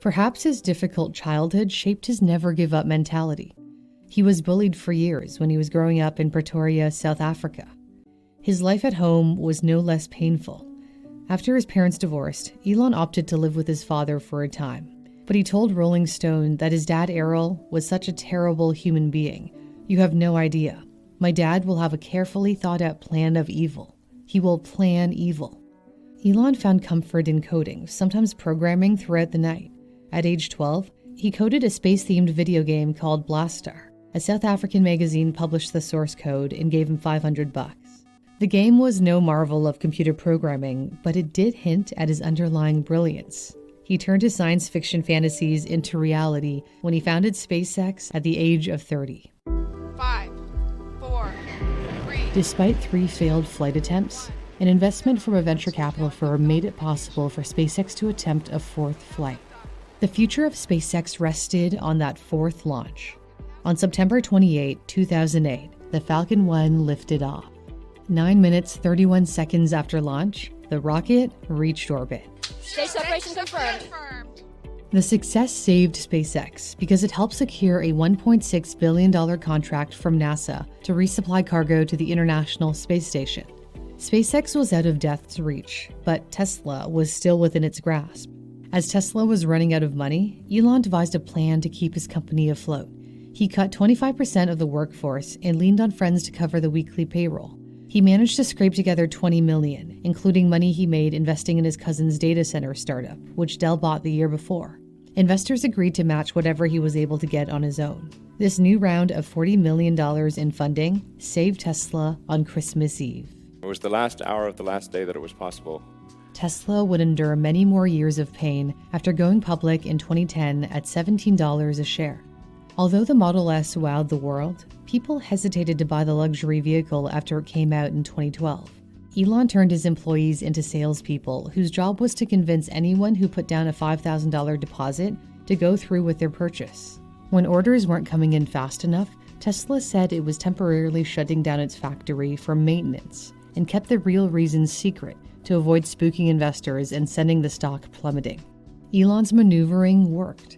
Perhaps his difficult childhood shaped his never-give-up mentality. He was bullied for years when he was growing up in Pretoria, South Africa. His life at home was no less painful. After his parents divorced, Elon opted to live with his father for a time. But he told Rolling Stone that his dad, Errol, was such a terrible human being. "You have no idea. My dad will have a carefully thought out plan of evil. He will plan evil." Elon found comfort in coding, sometimes programming throughout the night. At age 12, he coded a space-themed video game called Blastar. A South African magazine published the source code and gave him $500. The game was no marvel of computer programming, but it did hint at his underlying brilliance. He turned his science fiction fantasies into reality when he founded SpaceX at the age of 30. 5, 4, 3. Despite 3 failed flight attempts, an investment from a venture capital firm made it possible for SpaceX to attempt a 4th flight. The future of SpaceX rested on that 4th launch. On September 28, 2008, the Falcon 1 lifted off. 9 minutes, 31 seconds after launch, the rocket reached orbit. Stage separation confirmed. The success saved SpaceX because it helped secure a $1.6 billion contract from NASA to resupply cargo to the International Space Station. SpaceX was out of death's reach, but Tesla was still within its grasp. As Tesla was running out of money, Elon devised a plan to keep his company afloat. He cut 25% of the workforce and leaned on friends to cover the weekly payroll. He managed to scrape together $20 million, including money he made investing in his cousin's data center startup, which Dell bought the year before. Investors agreed to match whatever he was able to get on his own. This new round of $40 million in funding saved Tesla on Christmas Eve. It was the last hour of the last day that it was possible. Tesla would endure many more years of pain after going public in 2010 at $17 a share. Although the Model S wowed the world, people hesitated to buy the luxury vehicle after it came out in 2012. Elon turned his employees into salespeople whose job was to convince anyone who put down a $5,000 deposit to go through with their purchase. When orders weren't coming in fast enough, Tesla said it was temporarily shutting down its factory for maintenance and kept the real reasons secret to avoid spooking investors and sending the stock plummeting. Elon's maneuvering worked.